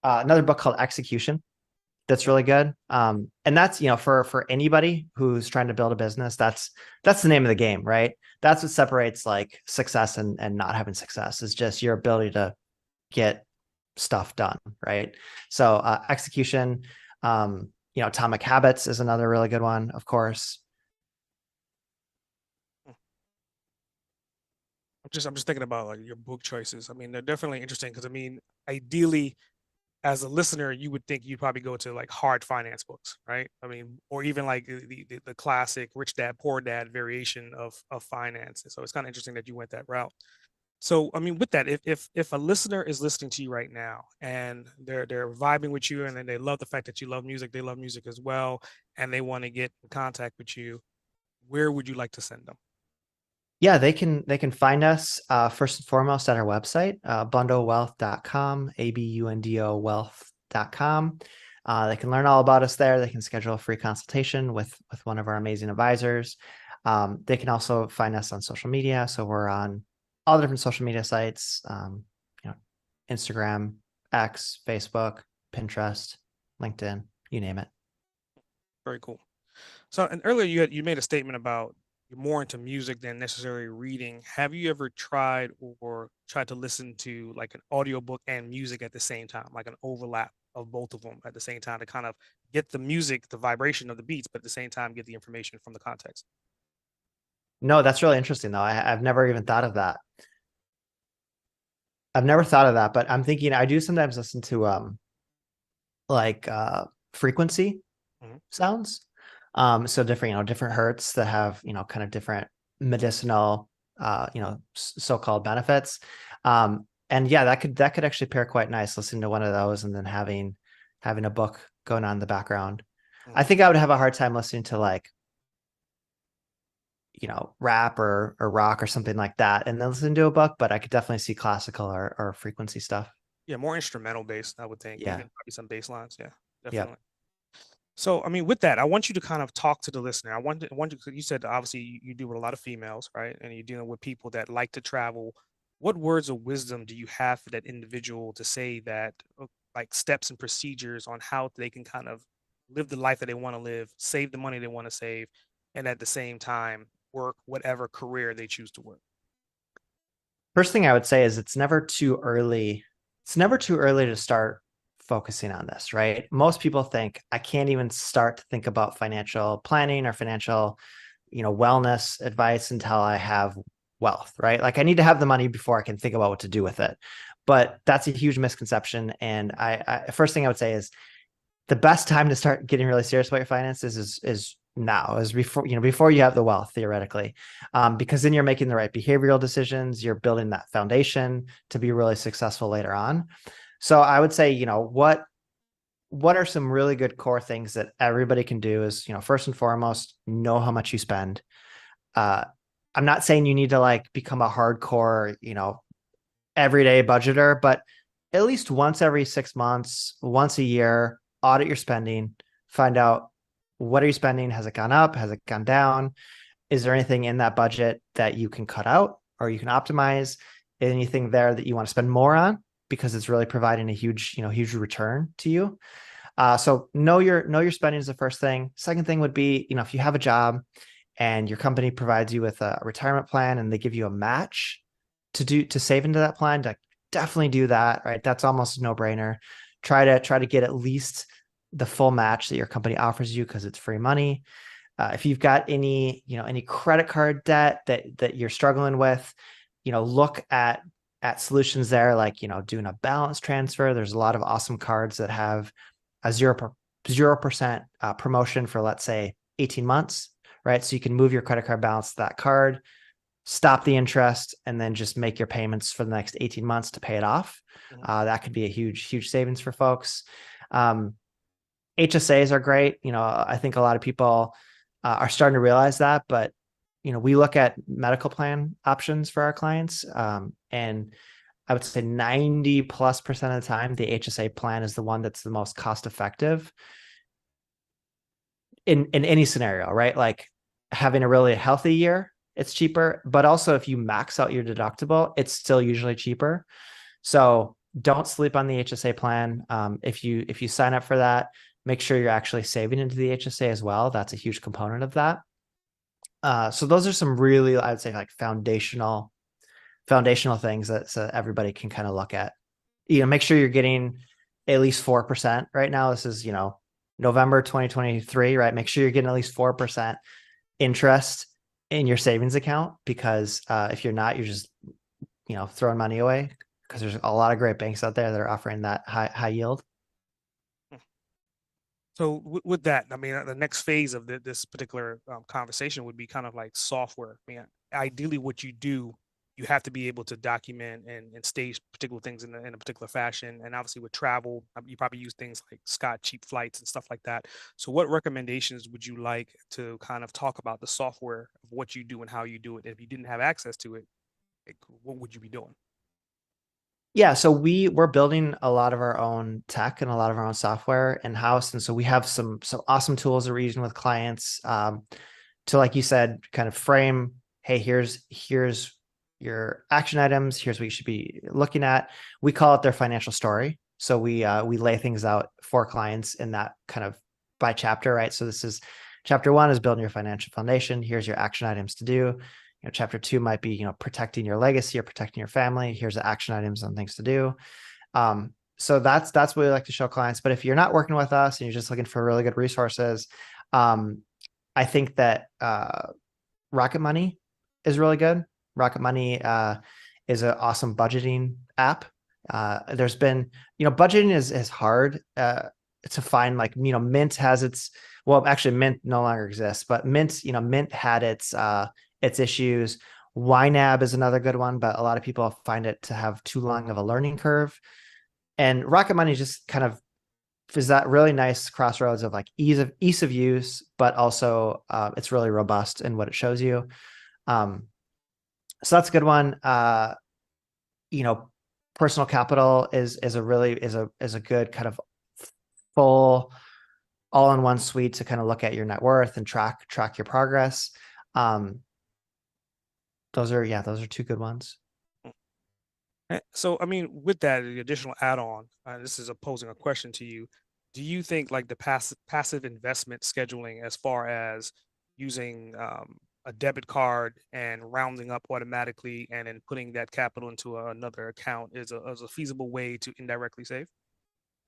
Another book called Execution that's Yeah. really good. And that's, for anybody who's trying to build a business, that's the name of the game, right? That's what separates like success and not having success, is just your ability to get stuff done, right? So Execution, Atomic Habits is another really good one, of course. I'm just thinking about like your book choices. I mean, they're definitely interesting because I mean, ideally, as a listener, you would think you'd probably go to like hard finance books, right? I mean, or even like the classic Rich Dad Poor Dad variation of finance. So it's kind of interesting that you went that route. So I mean, with that, if a listener is listening to you right now and they're vibing with you and then they love the fact that you love music, they love music as well, and they want to get in contact with you, where would you like to send them? Yeah, they can find us first and foremost at our website, bundowealth.com, ABUNDO wealth.com. They can learn all about us there. They can schedule a free consultation with one of our amazing advisors. They can also find us on social media. So we're on all the different social media sites, you know, Instagram, X, Facebook. Pinterest, LinkedIn, you name it. Very cool. So, and earlier you made a statement about you're more into music than necessarily reading. Have you ever tried to listen to like an audiobook and music at the same time, like an overlap of both of them at the same time to kind of get the music, the vibration of the beats, but at the same time get the information from the context? No, that's really interesting though. I've never even thought of that. I've never thought of that, but I'm thinking I do sometimes listen to like frequency Mhm. sounds. So different, different hertz that have, kind of different medicinal, so-called benefits. And yeah, that could actually pair quite nice, listening to one of those and then having a book going on in the background. I Mhm. think I would have a hard time listening to like, rap or rock or something like that and then listen to a book, but I could definitely see classical or frequency stuff. Yeah, more instrumental based, I would think. Yeah. Even probably some bass lines. Yeah, Yep. definitely. So, I mean, with that, I want you to kind of talk to the listener. You said obviously you deal with a lot of females, right? And you're dealing with people that like to travel. What words of wisdom do you have for that individual to say that, like steps and procedures on how they can kind of live the life that they want to live, save the money they want to save, and at the same time work whatever career they choose to work? First thing I would say is it's never too early. It's never too early to start focusing on this, right? Most people think I can't even start to think about financial planning or financial, wellness advice until I have wealth, right? Like I need to have the money before I can think about what to do with it. But that's a huge misconception. And first thing I would say is the best time to start getting really serious about your finances is now, is before you have the wealth theoretically, because then you're making the right behavioral decisions, you're building that foundation to be really successful later on. So I would say, what are some really good core things that everybody can do is, first and foremost, know how much you spend. uh, I'm not saying you need to like become a hardcore, everyday budgeter, but at least once every 6 months, once a year, audit your spending, find out, what are you spending? Has it gone up? Has it gone down? Is there anything in that budget that you can cut out or you can optimize? Anything there that you want to spend more on because it's really providing a huge return to you. So know your spending is the first thing. Second thing would be, if you have a job and your company provides you with a retirement plan and they give you a match to save into that plan, to definitely do that, right? That's almost a no-brainer. Try to get at least the full match that your company offers you because it's free money. If you've got any credit card debt that you're struggling with, look at solutions there, like doing a balance transfer. There's a lot of awesome cards that have a 0% promotion for, let's say, 18 months, right? So you can move your credit card balance to that card, stop the interest, and then just make your payments for the next 18 months to pay it off. Mhm. That could be a huge savings for folks. Um, HSAs are great. I think a lot of people are starting to realize that, but we look at medical plan options for our clients, and I would say 90+% of the time, the HSA plan is the one that's the most cost effective in any scenario, right? Like having a really healthy year, it's cheaper, but also if you max out your deductible, it's still usually cheaper. So don't sleep on the HSA plan. If you sign up for that, make sure you're actually saving into the HSA as well. That's a huge component of that. So those are some really, I would say, like foundational things that so everybody can kind of look at. Make sure you're getting at least 4% right now. This is, November 2023, right? Make sure you're getting at least 4% interest in your savings account, because if you're not, you're just, throwing money away, because there's a lot of great banks out there that are offering that high yield. So with that, I mean, the next phase of this particular conversation would be kind of like software. I mean, ideally, what you do, you have to be able to document and stage particular things in a particular fashion. And obviously, with travel, you probably use things like Scott cheap flights and stuff like that. So, what recommendations would you like to kind of talk about the software of what you do and how you do it? If you didn't have access to it, like, what would you be doing? Yeah, so we're building a lot of our own tech and a lot of our own software in house, and so we have some awesome tools that we're using with clients, to, like you said, kind of frame, hey, here's your action items, here's what you should be looking at. We call it their financial story. So we lay things out for clients in that kind of by chapter, right? So this is chapter one is building your financial foundation. Here's your action items to do. Chapter two might be, protecting your legacy or protecting your family. Here's the action items and things to do. So that's what we like to show clients. But if you're not working with us and you're just looking for really good resources, I think that Rocket Money is really good. Rocket Money is an awesome budgeting app. There's been, budgeting is hard to find. Like, Mint has its, well, actually, Mint no longer exists, but Mint had its issues. YNAB is another good one, but a lot of people find it to have too long of a learning curve. And Rocket Money just kind of is that really nice crossroads of like ease of use, but also it's really robust in what it shows you. Um, so that's a good one. You know, Personal Capital is a really is a good kind of full all-in-one suite to kind of look at your net worth and track your progress. Um, those are two good ones. So, I mean, with that, the additional add-on, this is posing a question to you. Do you think like the passive investment scheduling, as far as using a debit card and rounding up automatically and then putting that capital into another account, is a feasible way to indirectly save?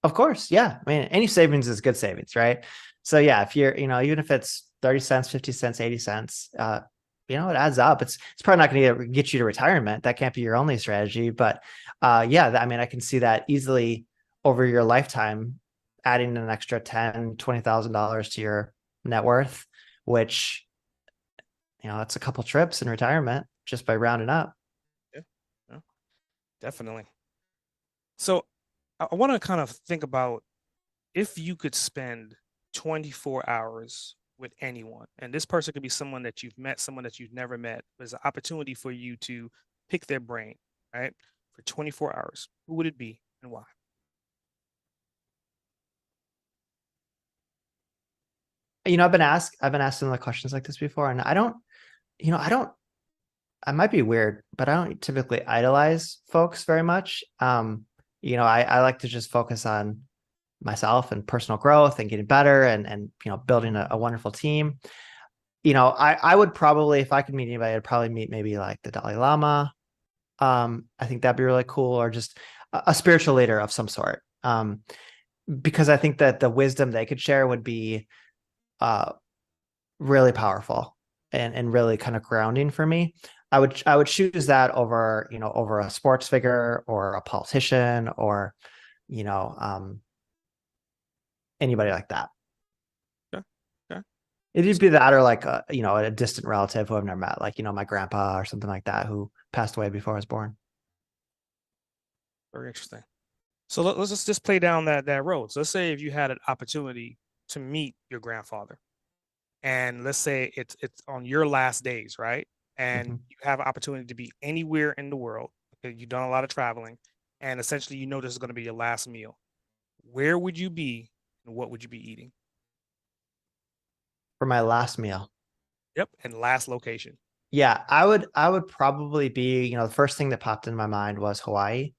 Of course, yeah. I mean, any savings is good savings, right? So yeah, if you're, even if it's 30 cents, 50 cents, 80 cents, it adds up. It's probably not going to get you to retirement. That can't be your only strategy, but yeah, I mean, I can see that easily over your lifetime, adding an extra $10,000, $20,000 to your net worth, which, it's a couple trips in retirement just by rounding up. Yeah, yeah, definitely. So I want to kind of think about, if you could spend 24 hours with anyone, and this person could be someone that you've met, someone that you've never met, there's an opportunity for you to pick their brain, right? For 24 hours, who would it be and why? I've been asked similar questions like this before, and I don't, I might be weird, but I don't typically idolize folks very much. I like to just focus on myself and personal growth and getting better and building a wonderful team. I would probably, if I could meet anybody, I'd probably meet maybe like the Dalai Lama. I think that'd be really cool, or just a spiritual leader of some sort. Because I think that the wisdom they could share would be uh, really powerful and really kind of grounding for me. I would choose that over, over a sports figure or a politician or, you know, um, anybody like that. Okay. Okay. It'd be that, or like a distant relative who I've never met, like, my grandpa or something like that who passed away before I was born. Very interesting. So let's just play down that road. So let's say if you had an opportunity to meet your grandfather, and let's say it's on your last days, right? And Mhm. you have an opportunity to be anywhere in the world. Okay, you've done a lot of traveling, and essentially you know this is going to be your last meal. Where would you be, and what would you be eating? For my last meal. Yep, and last location. Yeah, I would probably be, the first thing that popped in my mind was Hawaii.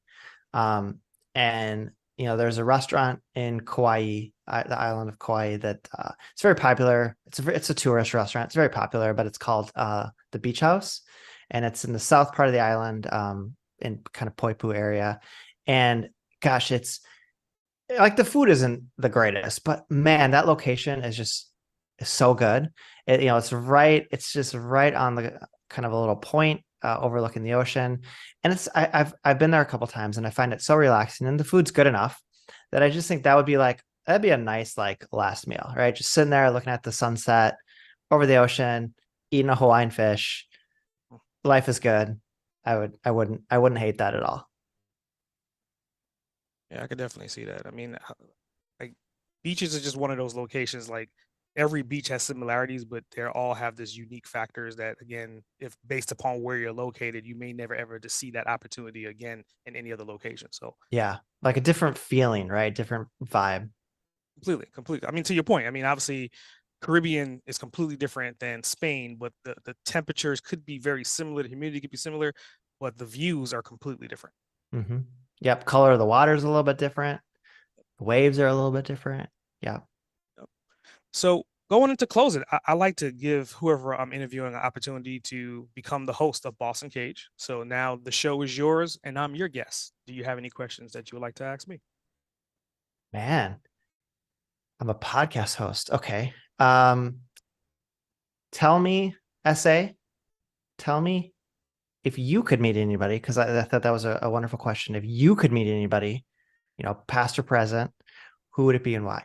Um, and there's a restaurant in Kauai, the island of Kauai, that it's very popular. It's a tourist restaurant. It's very popular, but it's called the Beach House, and it's in the south part of the island, in kind of Poipu area. And gosh, it's like the food isn't the greatest, but man, that location is so good. It's just right on the kind of a little point overlooking the ocean, and I've been there a couple times, and I find it so relaxing, and the food's good enough that I just think that'd be a nice like last meal, right? Just sitting there looking at the sunset over the ocean, eating a Hawaiian fish. Life is good. I wouldn't hate that at all. Yeah, I could definitely see that. I mean, like, beaches are just one of those locations. Like, every beach has similarities, but they all have this unique factors that, again, if based upon where you're located, you may never ever to see that opportunity again in any other location. So Yeah, like a different feeling, right? Different vibe. completely, completely. I mean, to your point, I mean, obviously, Caribbean is completely different than Spain, but the temperatures could be very similar. The humidity could be similar, but the views are completely different. Hmm. Yep. Color of the water is a little bit different. The waves are a little bit different. Yeah. So going into closing, I like to give whoever I'm interviewing an opportunity to become the host of Boss and Cage. So now the show is yours and I'm your guest. Do you have any questions that you would like to ask me? Man, I'm a podcast host. Okay. Um, tell me, SA, tell me if you could meet anybody, because I thought that was a wonderful question. If you could meet anybody, past or present, who would it be and why?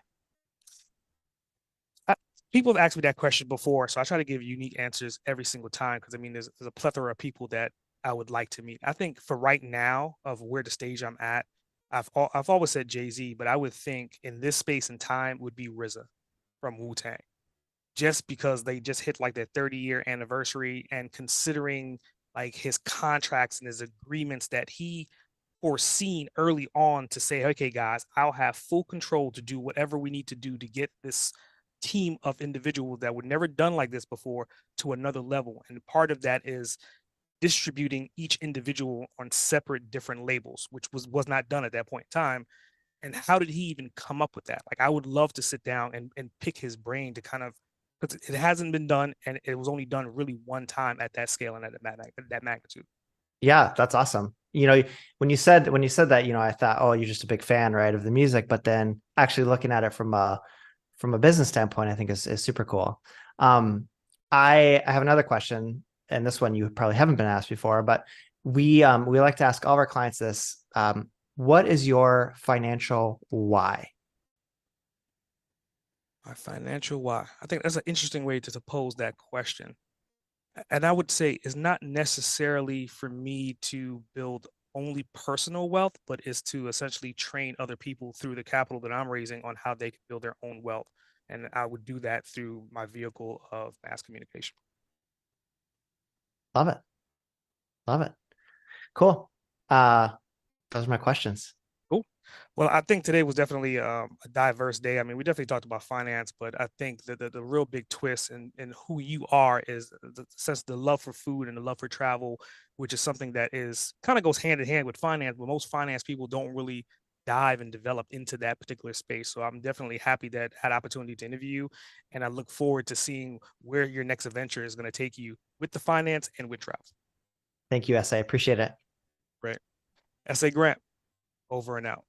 I, People have asked me that question before, so I try to give unique answers every single time because I mean, there's a plethora of people that I would like to meet. I think for right now, of where the stage I'm at, I've always said Jay-Z, but I would think in this space and time would be RZA from Wu-Tang, just because they just hit like their 30-year anniversary, and considering like his contracts and his agreements that he foreseen early on to say, okay, guys, I'll have full control to do whatever we need to do to get this team of individuals that were never done like this before to another level. And part of that is distributing each individual on separate different labels, which was not done at that point in time. And how did he even come up with that? Like, I would love to sit down and pick his brain to kind of, because it hasn't been done and it was only done really one time at that scale and at that magnitude. Yeah, that's awesome. When you said that, I thought, oh, you're just a big fan, right, of the music. But then actually looking at it from a business standpoint, I think is super cool. Um, I have another question, and this one you probably haven't been asked before, but we like to ask all of our clients this. What is your financial why? My financial why? I think that's an interesting way to pose that question. And I would say it's not necessarily for me to build only personal wealth, but is to essentially train other people through the capital that I'm raising on how they can build their own wealth. And I would do that through my vehicle of mass communication. Love it. Love it. Cool. Uh, those are my questions. Cool. Well, I think today was definitely a diverse day. I mean, we definitely talked about finance, but I think that the real big twist in who you are is the sense the love for food and the love for travel, which is something that is kind of goes hand in hand with finance, but most finance people don't really dive and develop into that particular space. So I'm definitely happy that I had opportunity to interview you, and I look forward to seeing where your next adventure is going to take you with the finance and with travel. Thank you, SA. Appreciate it. Right. SA Grant, over and out.